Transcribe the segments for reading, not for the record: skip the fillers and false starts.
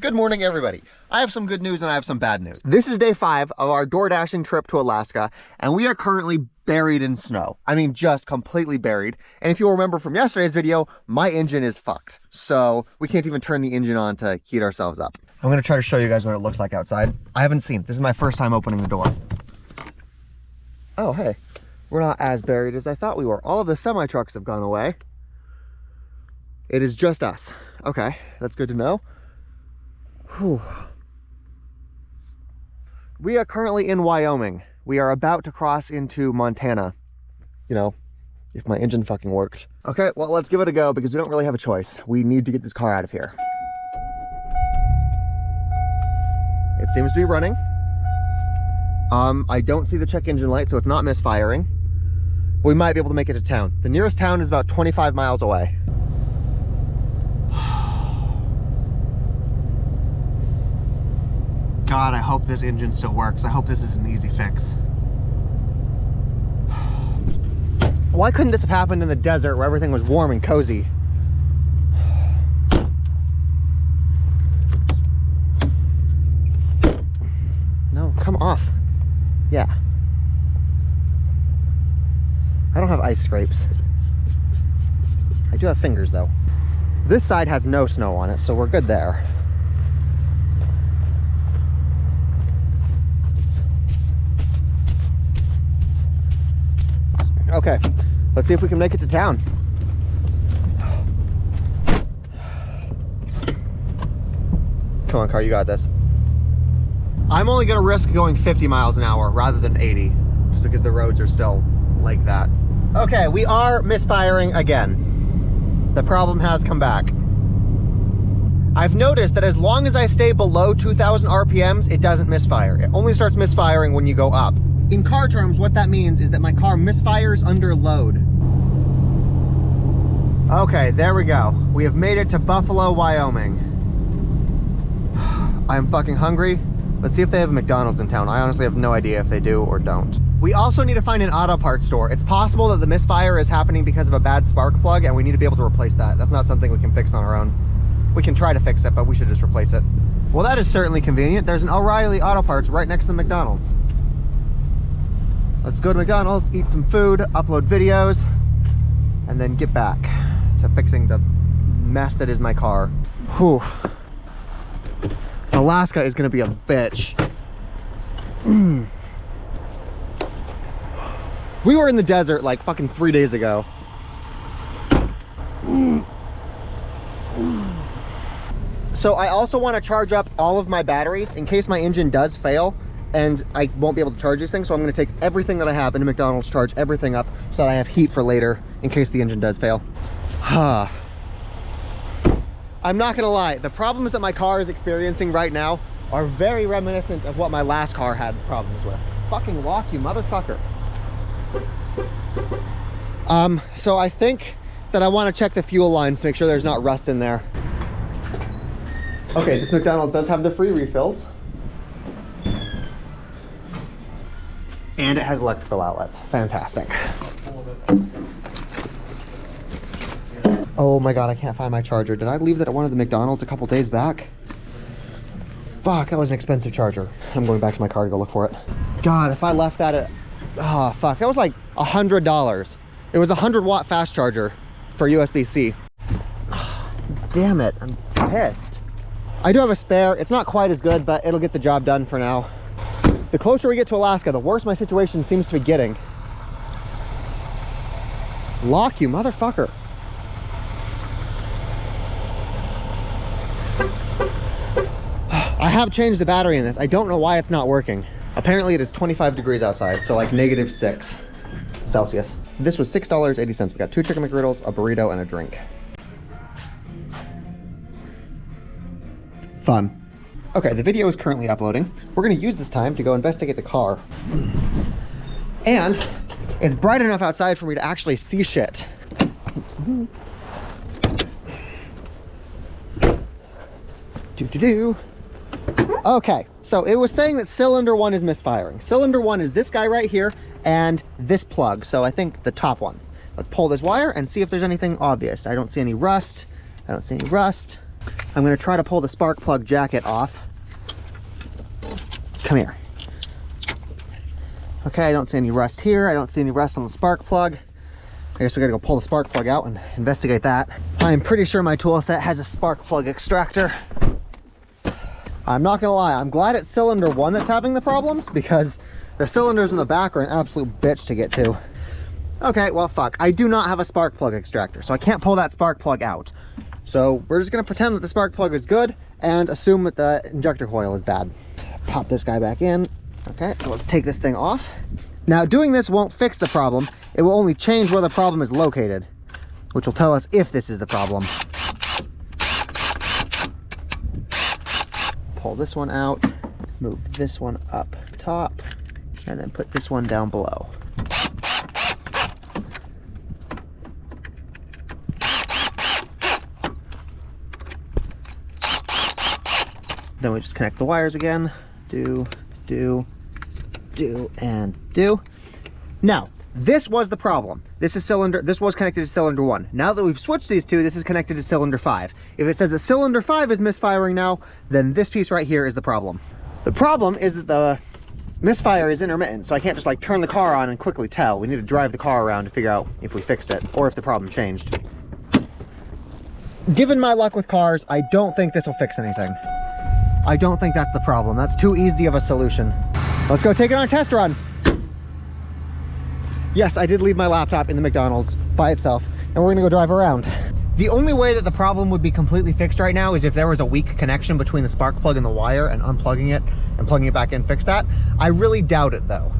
Good morning, everybody. I have some good news and I have some bad news. This is day 5 of our door dashing trip to Alaska, and we are currently buried in snow. I mean, just completely buried. And if you'll remember from yesterday's video, my engine is fucked. So we can't even turn the engine on to heat ourselves up. I'm gonna try to show you guys what it looks like outside. I haven't seen it. This is my first time opening the door. Oh, hey. We're not as buried as I thought we were. All of the semi-trucks have gone away. It is just us. Okay, that's good to know. Whew. We are currently in Wyoming. We are about to cross into Montana. You know, if my engine fucking worked. Okay, well, let's give it a go because we don't really have a choice. We need to get this car out of here. It seems to be running. I don't see the check engine light, so it's not misfiring. We might be able to make it to town. The nearest town is about 25 miles away. God, I hope this engine still works. I hope this is an easy fix. Why couldn't this have happened in the desert where everything was warm and cozy? No, come off. Yeah. I don't have ice scrapes. I do have fingers though. This side has no snow on it, so we're good there. Okay, let's see if we can make it to town. Come on, car, you got this. I'm only gonna risk going 50 miles an hour rather than 80, just because the roads are still like that. Okay, we are misfiring again. The problem has come back. I've noticed that as long as I stay below 2,000 RPMs, it doesn't misfire. It only starts misfiring when you go up. In car terms, what that means is that my car misfires under load. Okay, there we go. We have made it to Buffalo, Wyoming. I'm fucking hungry. Let's see if they have a McDonald's in town. I honestly have no idea if they do or don't. We also need to find an auto parts store. It's possible that the misfire is happening because of a bad spark plug, and we need to be able to replace that. That's not something we can fix on our own. We can try to fix it, but we should just replace it. Well, that is certainly convenient. There's an O'Reilly Auto Parts right next to the McDonald's. Let's go to McDonald's, eat some food, upload videos, and then get back to fixing the mess that is my car. Whew. Alaska is gonna be a bitch. We were in the desert like fucking 3 days ago. So I also want to charge up all of my batteries in case my engine does fail and I won't be able to charge these things. So I'm going to take everything that I have into McDonald's, charge everything up so that I have heat for later in case the engine does fail. I'm not going to lie, the problems that my car is experiencing right now are very reminiscent of what my last car had problems with. Fucking lock, you motherfucker. So I think that I want to check the fuel lines to make sure there's not rust in there. Okay, this McDonald's does have the free refills. And it has electrical outlets. Fantastic. Oh my God, I can't find my charger. Did I leave that at one of the McDonald's a couple days back? Fuck, that was an expensive charger. I'm going back to my car to go look for it. God, if I left that at, oh fuck, that was like $100. It was a 100-watt fast charger for USB-C. Damn it, I'm pissed. I do have a spare. It's not quite as good, but it'll get the job done for now. The closer we get to Alaska, the worse my situation seems to be getting. Lock, you motherfucker. I have changed the battery in this. I don't know why it's not working. Apparently it is 25 degrees outside, so like -6 Celsius. This was $6.80. We got 2 chicken McGriddles, a burrito, and a drink. Fun. Okay, the video is currently uploading. We're gonna use this time to go investigate the car. And it's bright enough outside for me to actually see shit. Okay, so it was saying that cylinder 1 is misfiring. Cylinder 1 is this guy right here and this plug, so I think the top one. Let's pull this wire and see if there's anything obvious. I don't see any rust. I don't see any rust. I'm gonna try to pull the spark plug jacket off. Come here. Okay, I don't see any rust here. I don't see any rust on the spark plug. I guess we gotta go pull the spark plug out and investigate that. I'm pretty sure my tool set has a spark plug extractor. I'm not gonna lie, I'm glad it's cylinder 1 that's having the problems, because the cylinders in the back are an absolute bitch to get to. Okay, well fuck, I do not have a spark plug extractor, so I can't pull that spark plug out. So we're just gonna pretend that the spark plug is good and assume that the injector coil is bad. Pop this guy back in. Okay, so let's take this thing off. Now, doing this won't fix the problem. It will only change where the problem is located, which will tell us if this is the problem. Pull this one out, move this one up top, and then put this one down below. Then we just connect the wires again. Do, and do. Now, this was the problem. This was connected to cylinder 1. Now that we've switched these two, this is connected to cylinder 5. If it says that cylinder 5 is misfiring now, then this piece right here is the problem. The problem is that the misfire is intermittent, so I can't just like turn the car on and quickly tell. We need to drive the car around to figure out if we fixed it or if the problem changed. Given my luck with cars, I don't think this will fix anything. I don't think that's the problem. That's too easy of a solution. Let's go take it on a test run. Yes, I did leave my laptop in the McDonald's by itself, and we're gonna go drive around. The only way that the problem would be completely fixed right now is if there was a weak connection between the spark plug and the wire, and unplugging it and plugging it back in fix that. I really doubt it though.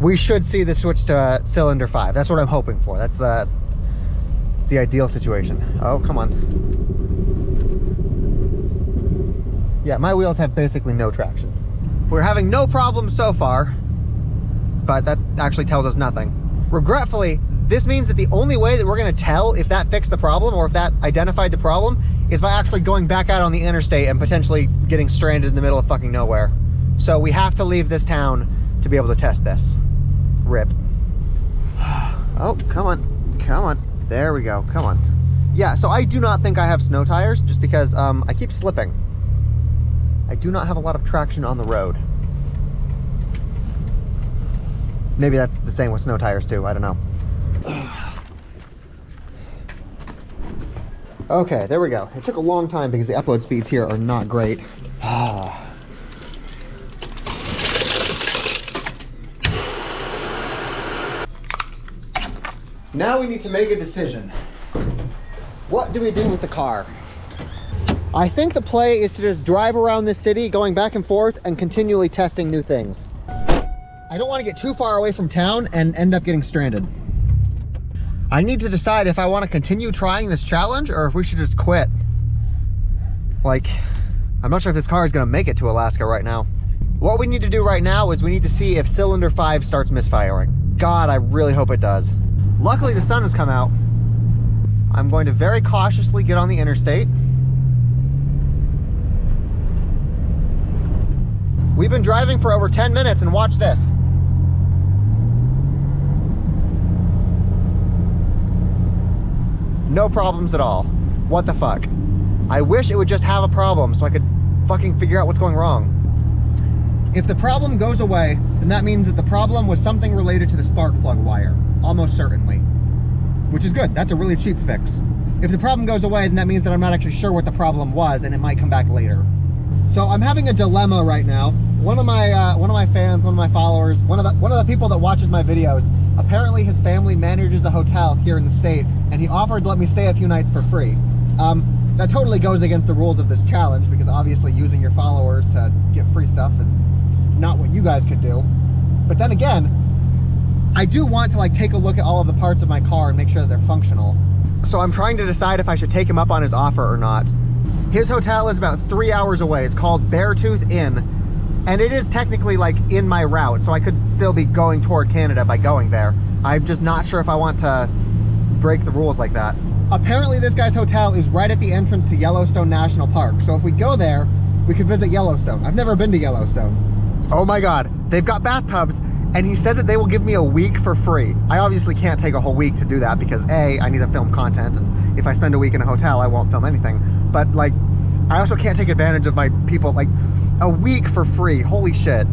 We should see the switch to cylinder 5. That's what I'm hoping for. That's the ideal situation. Oh, come on. Yeah, my wheels have basically no traction. We're having no problems so far, but that actually tells us nothing. Regretfully, this means that the only way that we're gonna tell if that fixed the problem or if that identified the problem is by actually going back out on the interstate and potentially getting stranded in the middle of fucking nowhere. So we have to leave this town to be able to test this. RIP. Oh, come on, come on. There we go, come on. Yeah, so I do not think I have snow tires just because I keep slipping. I do not have a lot of traction on the road. Maybe that's the same with snow tires too, I don't know. Okay, there we go. It took a long time because the upload speeds here are not great. Now we need to make a decision. What do we do with the car? I think the play is to just drive around this city, going back and forth and continually testing new things. I don't want to get too far away from town and end up getting stranded. I need to decide if I want to continue trying this challenge or if we should just quit. Like, I'm not sure if this car is going to make it to Alaska right now. What we need to do right now is we need to see if cylinder 5 starts misfiring. God, I really hope it does. Luckily, the sun has come out. I'm going to very cautiously get on the interstate. We've been driving for over 10 minutes and watch this. No problems at all. What the fuck? I wish it would just have a problem so I could fucking figure out what's going wrong. If the problem goes away, then that means that the problem was something related to the spark plug wire, almost certainly. Which is good, that's a really cheap fix. If the problem goes away, then that means that I'm not actually sure what the problem was and it might come back later. So I'm having a dilemma right now. One of my fans, one of my followers, one of the people that watches my videos, apparently his family manages a hotel here in the state, and he offered to let me stay a few nights for free. That totally goes against the rules of this challenge, because obviously using your followers to get free stuff is not what you guys could do. But then again, I do want to like take a look at all of the parts of my car and make sure that they're functional. So I'm trying to decide if I should take him up on his offer or not. His hotel is about 3 hours away. It's called Beartooth Inn, and it is technically like in my route, so I could still be going toward Canada by going there. I'm just not sure if I want to break the rules like that. Apparently this guy's hotel is right at the entrance to Yellowstone National Park, so if we go there, we could visit Yellowstone. I've never been to Yellowstone. Oh my God, they've got bathtubs, and he said that they will give me a week for free. I obviously can't take a whole week to do that because A, I need to film content, and if I spend a week in a hotel, I won't film anything. but like, I also can't take advantage of my people, like, a week for free. Holy shit.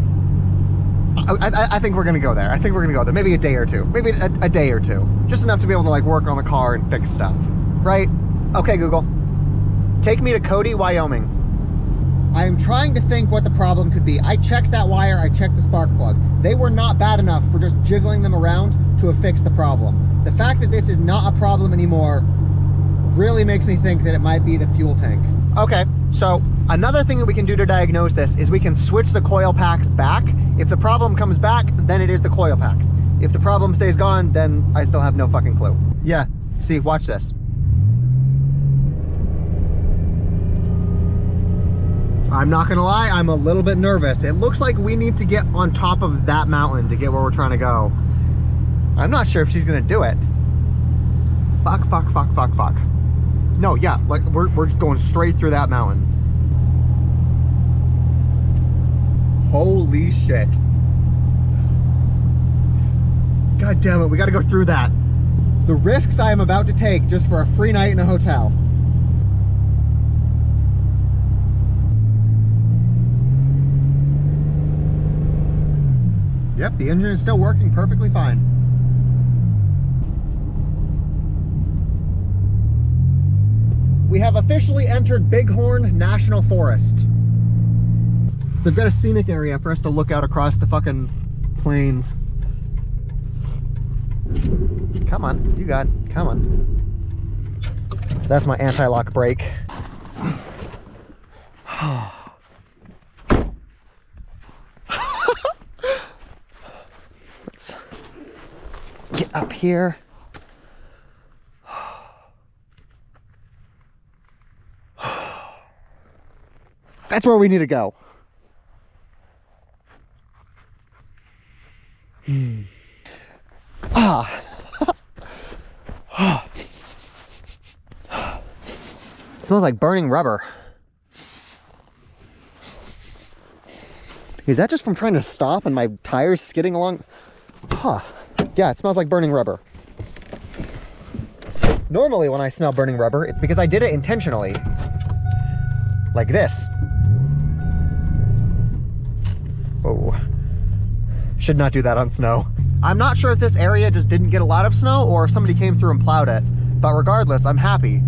I think we're gonna go there. I think we're gonna go there. Maybe a day or two. Maybe a day or two. Just enough to be able to like work on the car and fix stuff. Right? Okay, Google. Take me to Cody, Wyoming. I am trying to think what the problem could be. I checked that wire, I checked the spark plug. They were not bad enough for just jiggling them around to have fixed the problem. The fact that this is not a problem anymore really makes me think that it might be the fuel tank. Okay, so another thing that we can do to diagnose this is we can switch the coil packs back. If the problem comes back, then it is the coil packs. If the problem stays gone, then I still have no fucking clue. Yeah, see, watch this. I'm not gonna lie, I'm a little bit nervous. It looks like we need to get on top of that mountain to get where we're trying to go. I'm not sure if she's gonna do it. Fuck, fuck, fuck, fuck, fuck. No, yeah, like we're just going straight through that mountain. Holy shit. God damn it, we gotta go through that. The risks I am about to take just for a free night in a hotel. Yep, the engine is still working perfectly fine. We have officially entered Bighorn National Forest. They've got a scenic area for us to look out across the fucking plains. Come on, you got it. Come on. That's my anti-lock brake. Let's get up here. That's where we need to go. Ah. It smells like burning rubber. Is that just from trying to stop and my tires skidding along? Huh. Yeah, it smells like burning rubber. Normally when I smell burning rubber, it's because I did it intentionally. Like this. Whoa. Should not do that on snow. I'm not sure if this area just didn't get a lot of snow or if somebody came through and plowed it. But regardless, I'm happy.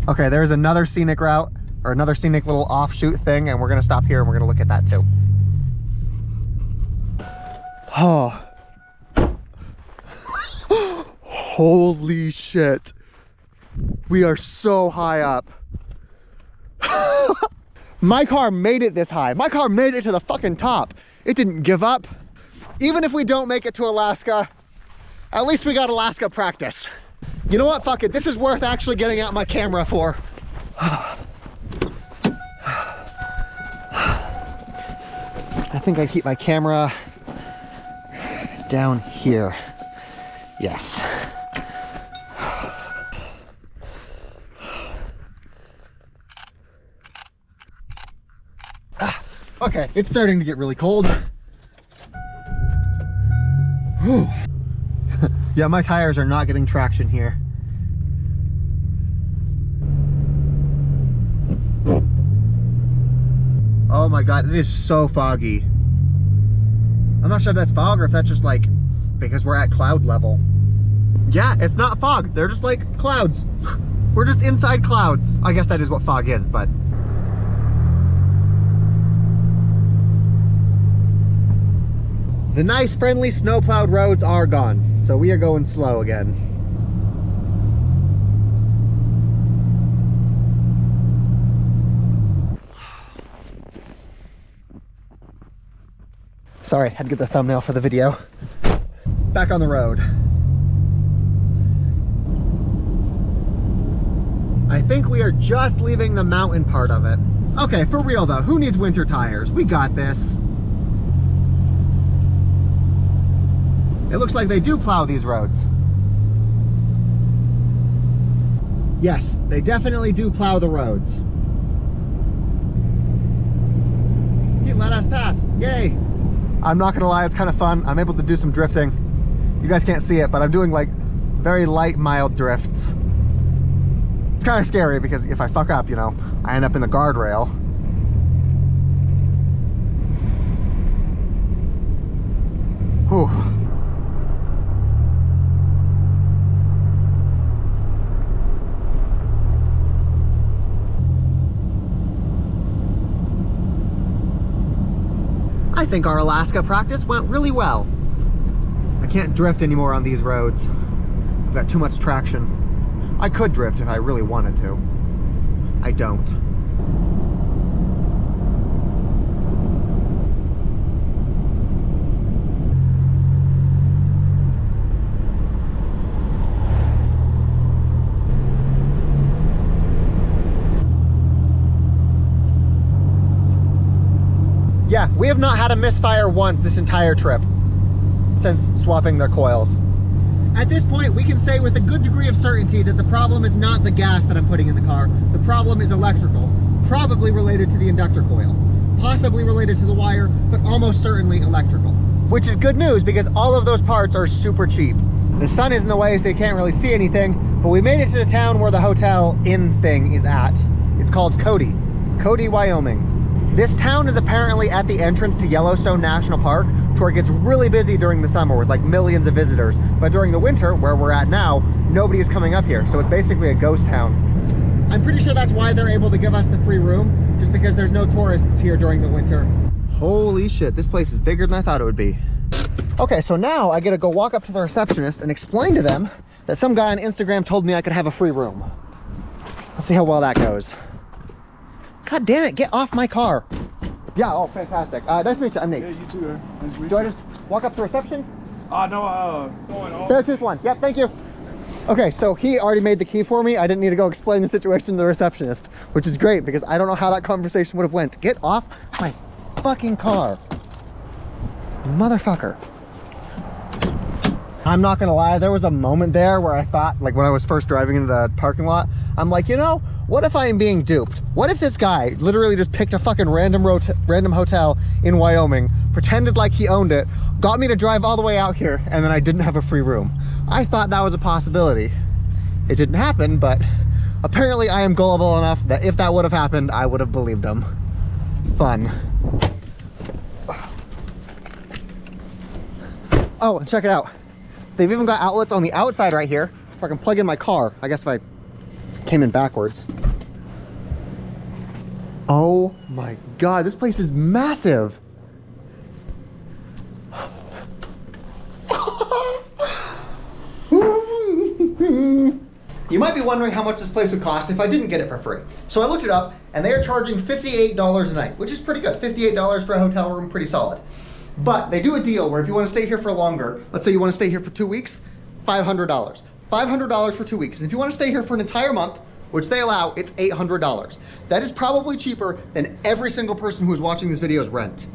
Okay, there's another scenic route, or another scenic little offshoot thing, and we're gonna stop here and we're gonna look at that too. Oh. Holy shit. We are so high up. My car made it this high. My car made it to the fucking top. It didn't give up. Even if we don't make it to Alaska, at least we got Alaska practice. You know what? Fuck it. This is worth actually getting out my camera for. I think I keep my camera down here. Yes. Okay, it's starting to get really cold. Whew. Yeah, my tires are not getting traction here. Oh my god, it is so foggy. I'm not sure if that's fog or if that's just like because we're at cloud level. Yeah, it's not fog. They're just like clouds. We're just inside clouds. I guess that is what fog is, but the nice, friendly, snow-plowed roads are gone, so we are going slow again. Sorry, had to get the thumbnail for the video. Back on the road. I think we are just leaving the mountain part of it. Okay, for real though, who needs winter tires? We got this. It looks like they do plow these roads. Yes, they definitely do plow the roads. He let us pass, yay. I'm not gonna lie, it's kind of fun. I'm able to do some drifting. You guys can't see it, but I'm doing like very light, mild drifts. It's kind of scary because if I fuck up, you know, I end up in the guardrail. Whew. I think our Alaska practice went really well. I can't drift anymore on these roads. I've got too much traction. I could drift if I really wanted to. I don't. Yeah, we have not had a misfire once this entire trip since swapping their coils. At this point, we can say with a good degree of certainty that the problem is not the gas that I'm putting in the car. The problem is electrical, probably related to the inductor coil, possibly related to the wire, but almost certainly electrical. Which is good news because all of those parts are super cheap. The sun is in the way, so you can't really see anything, but we made it to the town where the hotel inn thing is at. It's called Cody Wyoming. This town is apparently at the entrance to Yellowstone National Park, to where it gets really busy during the summer with like millions of visitors. But during the winter, where we're at now, nobody is coming up here. So it's basically a ghost town. I'm pretty sure that's why they're able to give us the free room, just because there's no tourists here during the winter. Holy shit, this place is bigger than I thought it would be. Okay, so now I gotta go walk up to the receptionist and explain to them that some guy on Instagram told me I could have a free room. Let's see how well that goes. God damn it, get off my car. Yeah, oh, fantastic. Nice to meet you, I'm Nate. Yeah, you too, man. Nice to meet Do you. I just walk up to reception? No, going on. Beartooth 1, yep, thank you. Okay, so he already made the key for me. I didn't need to go explain the situation to the receptionist, which is great because I don't know how that conversation would have went. Get off my fucking car. Motherfucker. I'm not gonna lie, there was a moment there where I thought, like when I was first driving into the parking lot, I'm like, you know, what if I am being duped? What if this guy literally just picked a fucking random hotel in Wyoming, pretended like he owned it, got me to drive all the way out here, and then I didn't have a free room? I thought that was a possibility. It didn't happen, but apparently I am gullible enough that if that would have happened, I would have believed him. Fun. Oh, and check it out. They've even got outlets on the outside right here, so I can plug in my car. I guess if I came in backwards. Oh my God, this place is massive. You might be wondering how much this place would cost if I didn't get it for free. So I looked it up and they are charging $58 a night, which is pretty good. $58 for a hotel room, pretty solid. But they do a deal where if you want to stay here for longer, let's say you want to stay here for 2 weeks, $500. $500 for 2 weeks. And if you want to stay here for an entire month, which they allow, it's $800. That is probably cheaper than every single person who's watching this video's rent.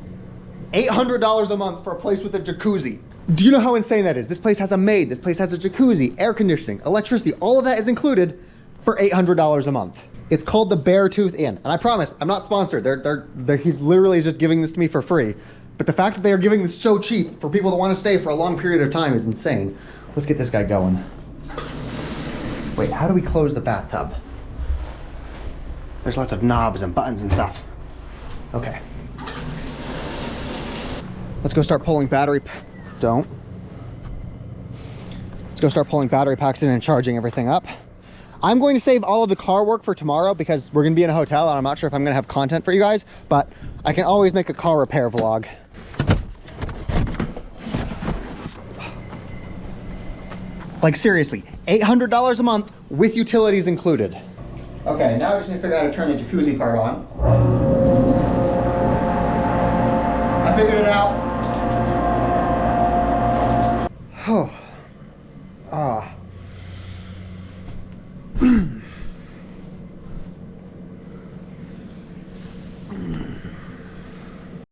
$800 a month for a place with a jacuzzi. Do you know how insane that is? This place has a maid, this place has a jacuzzi, air conditioning, electricity, all of that is included for $800 a month. It's called the Beartooth Inn. And I promise, I'm not sponsored. He literally is just giving this to me for free. But the fact that they are giving this so cheap for people that want to stay for a long period of time is insane. Let's get this guy going. Wait, how do we close the bathtub? There's lots of knobs and buttons and stuff. Okay. Let's go start pulling battery. Don't. Let's go start pulling battery packs in and charging everything up. I'm going to save all of the car work for tomorrow because we're going to be in a hotel and I'm not sure if I'm going to have content for you guys, but I can always make a car repair vlog. Like seriously, $800 a month with utilities included. Okay, now I just need to figure out how to turn the jacuzzi part on. I figured it out. Oh.